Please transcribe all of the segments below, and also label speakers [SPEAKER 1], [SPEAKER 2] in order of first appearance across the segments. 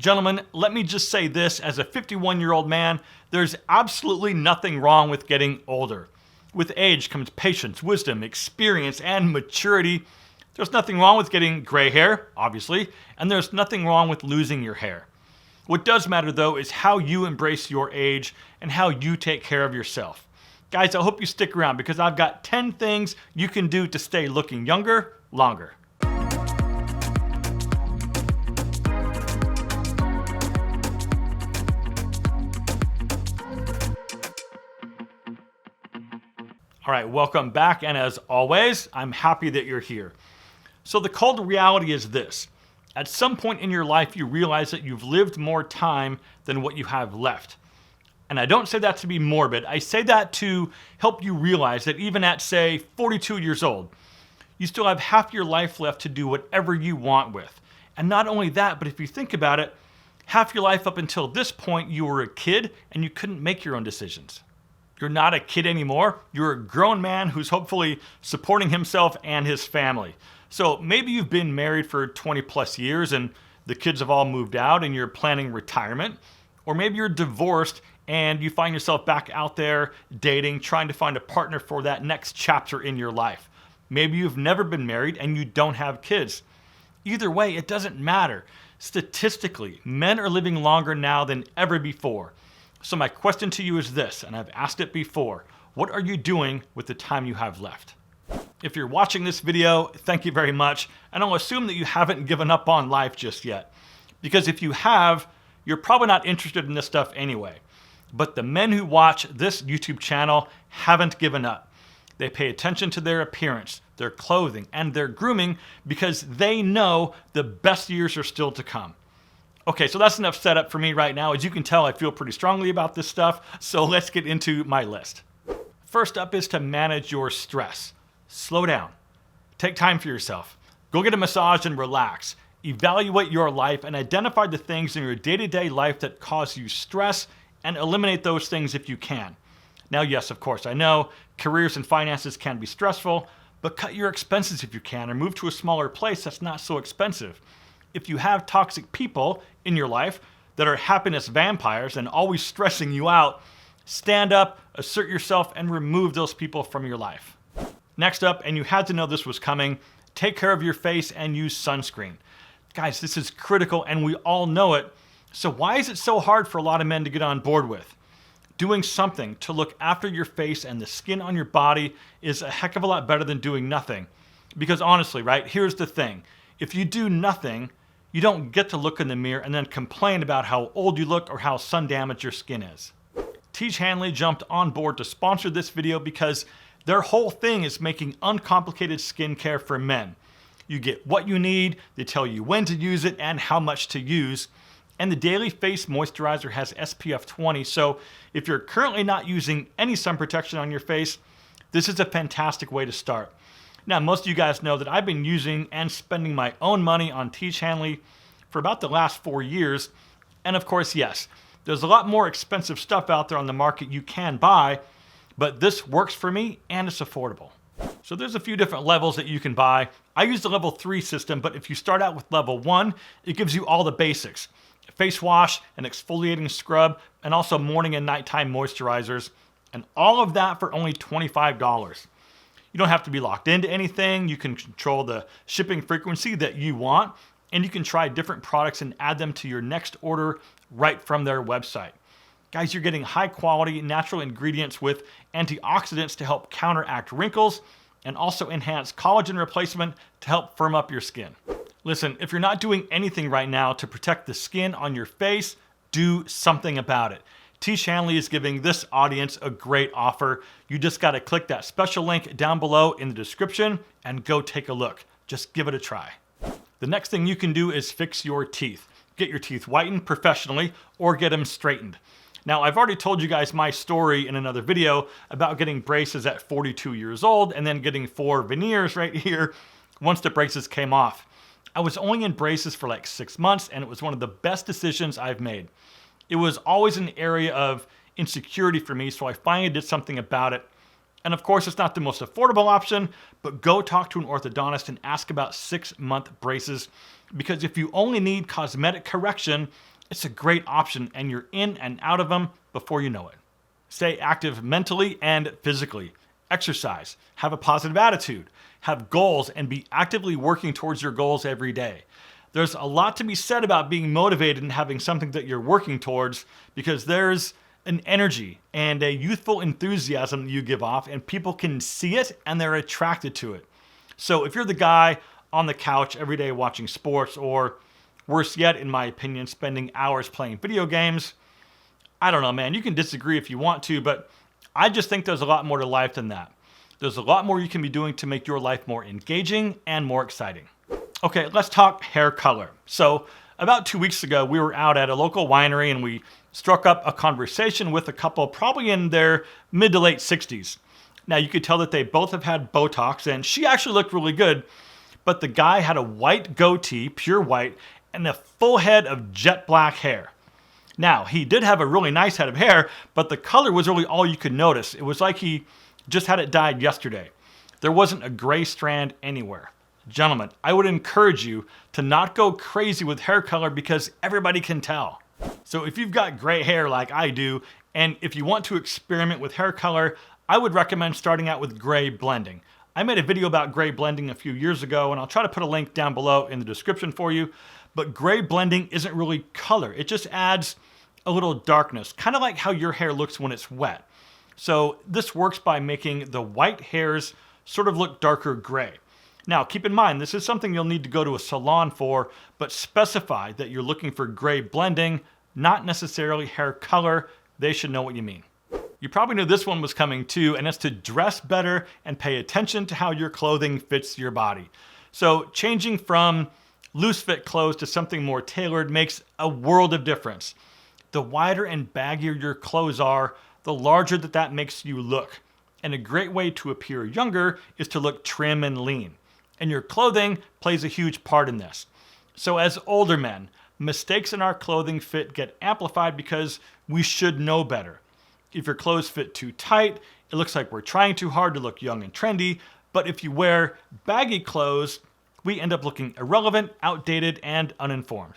[SPEAKER 1] Gentlemen, let me just say this as a 51-year-old man, there's absolutely nothing wrong with getting older. With age comes patience, wisdom, experience, and maturity. There's nothing wrong with getting gray hair, obviously, and there's nothing wrong with losing your hair. What does matter though is how you embrace your age and how you take care of yourself. Guys, I hope you stick around because I've got 10 things you can do to stay looking younger, longer. All right, welcome back, and as always, I'm happy that you're here. So the cold reality is this. At some point in your life, you realize that you've lived more time than what you have left. And I don't say that to be morbid. I say that to help you realize that even at, say, 42 years old, you still have half your life left to do whatever you want with. And not only that, but if you think about it, half your life up until this point, you were a kid and you couldn't make your own decisions. You're not a kid anymore. You're a grown man who's hopefully supporting himself and his family. So maybe you've been married for 20 plus years and the kids have all moved out and you're planning retirement. Or maybe you're divorced and you find yourself back out there dating, trying to find a partner for that next chapter in your life. Maybe you've never been married and you don't have kids. Either way, it doesn't matter. Statistically, men are living longer now than ever before. So my question to you is this, and I've asked it before. What are you doing with the time you have left? If you're watching this video, thank you very much. And I'll assume that you haven't given up on life just yet. Because if you have, you're probably not interested in this stuff anyway. But the men who watch this YouTube channel haven't given up. They pay attention to their appearance, their clothing, and their grooming because they know the best years are still to come. Okay, so that's enough setup for me right now. As you can tell, I feel pretty strongly about this stuff, so let's get into my list. First up is to manage your stress. Slow down. Take time for yourself. Go get a massage and relax. Evaluate your life and identify the things in your day-to-day life that cause you stress and eliminate those things if you can. Now, yes, of course, I know careers and finances can be stressful, but cut your expenses if you can or move to a smaller place that's not so expensive. If you have toxic people in your life that are happiness vampires and always stressing you out, stand up, assert yourself, and remove those people from your life. Next up, and you had to know this was coming, take care of your face and use sunscreen. Guys, this is critical and we all know it. So why is it so hard for a lot of men to get on board with? Doing something to look after your face and the skin on your body is a heck of a lot better than doing nothing. Because honestly, right, here's the thing. If you do nothing, you don't get to look in the mirror and then complain about how old you look or how sun damaged your skin is. Teach Hanley jumped on board to sponsor this video because their whole thing is making uncomplicated skincare for men. You get what you need, they tell you when to use it and how much to use. And the Daily Face Moisturizer has SPF 20, so if you're currently not using any sun protection on your face, this is a fantastic way to start. Now, most of you guys know that I've been using and spending my own money on Teach Hanley for about the last 4 years. And of course, yes, there's a lot more expensive stuff out there on the market you can buy, but this works for me and it's affordable. So there's a few different levels that you can buy. I use the level 3 system, but if you start out with level 1, it gives you all the basics. Face wash, an exfoliating scrub, and also morning and nighttime moisturizers, and all of that for only $25. You don't have to be locked into anything. You can control the shipping frequency that you want, and you can try different products and add them to your next order right from their website. Guys, you're getting high quality natural ingredients with antioxidants to help counteract wrinkles and also enhance collagen replacement to help firm up your skin. Listen, if you're not doing anything right now to protect the skin on your face, do something about it. Teach Hanley is giving this audience a great offer. You just got to click that special link down below in the description and go take a look. Just give it a try. The next thing you can do is fix your teeth. Get your teeth whitened professionally or get them straightened. Now, I've already told you guys my story in another video about getting braces at 42 years old and then getting 4 veneers right here once the braces came off. I was only in braces for like 6 months and it was one of the best decisions I've made. It was always an area of insecurity for me, so I finally did something about it. And of course, it's not the most affordable option, but go talk to an orthodontist and ask about 6-month braces, because if you only need cosmetic correction, it's a great option and you're in and out of them before you know it. Stay active mentally and physically. Exercise, have a positive attitude, have goals, and be actively working towards your goals every day. There's a lot to be said about being motivated and having something that you're working towards, because there's an energy and a youthful enthusiasm that you give off, and people can see it and they're attracted to it. So if you're the guy on the couch every day watching sports, or worse yet, in my opinion, spending hours playing video games, I don't know, man, you can disagree if you want to, but I just think there's a lot more to life than that. There's a lot more you can be doing to make your life more engaging and more exciting. Okay, let's talk hair color. So about 2 weeks ago, we were out at a local winery and we struck up a conversation with a couple probably in their mid to late 60s. Now you could tell that they both have had Botox, and she actually looked really good, but the guy had a white goatee, pure white, and a full head of jet black hair. Now, he did have a really nice head of hair, but the color was really all you could notice. It was like he just had it dyed yesterday. There wasn't a gray strand anywhere. Gentlemen, I would encourage you to not go crazy with hair color, because everybody can tell. So if you've got gray hair like I do, and if you want to experiment with hair color, I would recommend starting out with gray blending. I made a video about gray blending a few years ago, and I'll try to put a link down below in the description for you. But gray blending isn't really color. It just adds a little darkness, kind of like how your hair looks when it's wet. So this works by making the white hairs sort of look darker gray. Now, keep in mind, this is something you'll need to go to a salon for, but specify that you're looking for gray blending, not necessarily hair color. They should know what you mean. You probably knew this one was coming too, and it's to dress better and pay attention to how your clothing fits your body. So changing from loose fit clothes to something more tailored makes a world of difference. The wider and baggier your clothes are, the larger that makes you look. And a great way to appear younger is to look trim and lean. And your clothing plays a huge part in this. So as older men, mistakes in our clothing fit get amplified because we should know better. If your clothes fit too tight, it looks like we're trying too hard to look young and trendy. But if you wear baggy clothes, we end up looking irrelevant, outdated, and uninformed.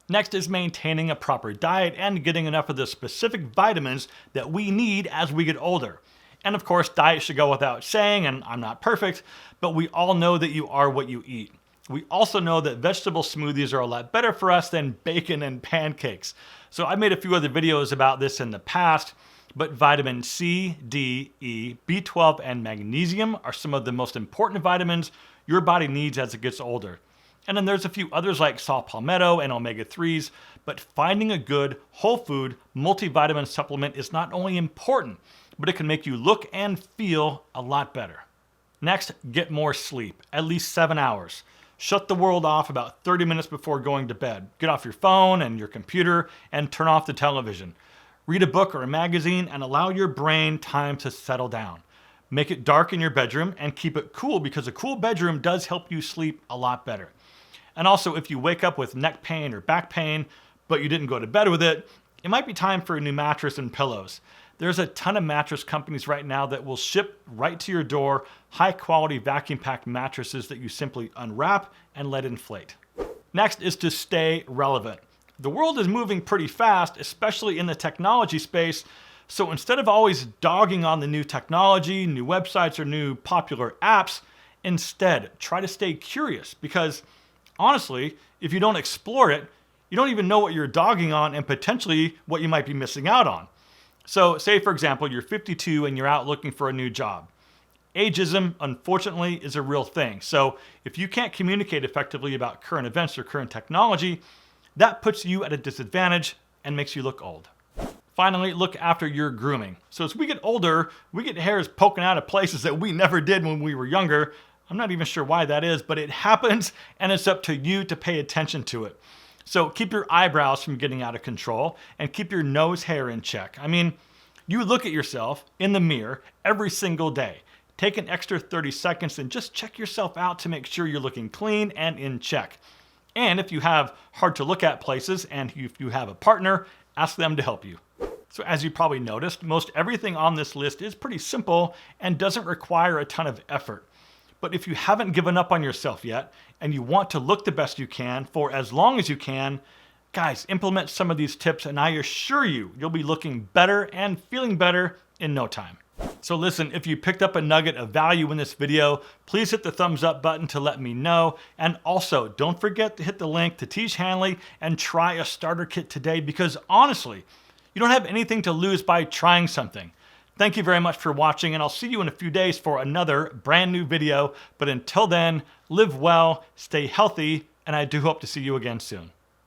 [SPEAKER 1] Next is maintaining a proper diet and getting enough of the specific vitamins that we need as we get older. And of course, diet should go without saying, and I'm not perfect, but we all know that you are what you eat. We also know that vegetable smoothies are a lot better for us than bacon and pancakes. So I made a few other videos about this in the past, but vitamin C, D, E, B12, and magnesium are some of the most important vitamins your body needs as it gets older. And then there's a few others like saw palmetto and omega-3s, but finding a good whole food multivitamin supplement is not only important, but it can make you look and feel a lot better. Next, get more sleep, at least 7 hours. Shut the world off about 30 minutes before going to bed. Get off your phone and your computer and turn off the television. Read a book or a magazine and allow your brain time to settle down. Make it dark in your bedroom and keep it cool, because a cool bedroom does help you sleep a lot better. And also, if you wake up with neck pain or back pain, but you didn't go to bed with it, it might be time for a new mattress and pillows. There's a ton of mattress companies right now that will ship right to your door high quality vacuum packed mattresses that you simply unwrap and let inflate. Next is to stay relevant. The world is moving pretty fast, especially in the technology space. So instead of always dogging on the new technology, new websites, or new popular apps, instead try to stay curious, because honestly, if you don't explore it, you don't even know what you're dogging on and potentially what you might be missing out on. So say, for example, you're 52 and you're out looking for a new job. Ageism, unfortunately, is a real thing. So if you can't communicate effectively about current events or current technology, that puts you at a disadvantage and makes you look old. Finally, look after your grooming. So as we get older, we get hairs poking out of places that we never did when we were younger. I'm not even sure why that is, but it happens, and it's up to you to pay attention to it. So keep your eyebrows from getting out of control and keep your nose hair in check. I mean, you look at yourself in the mirror every single day. Take an extra 30 seconds and just check yourself out to make sure you're looking clean and in check. And if you have hard to look at places and if you have a partner, ask them to help you. So as you probably noticed, most everything on this list is pretty simple and doesn't require a ton of effort. But if you haven't given up on yourself yet and you want to look the best you can for as long as you can, guys, implement some of these tips and I assure you, you'll be looking better and feeling better in no time. So listen, if you picked up a nugget of value in this video, please hit the thumbs up button to let me know. And also, don't forget to hit the link to Teach Hanley and try a starter kit today, because honestly, you don't have anything to lose by trying something. Thank you very much for watching, and I'll see you in a few days for another brand new video. But until then, live well, stay healthy, and I do hope to see you again soon.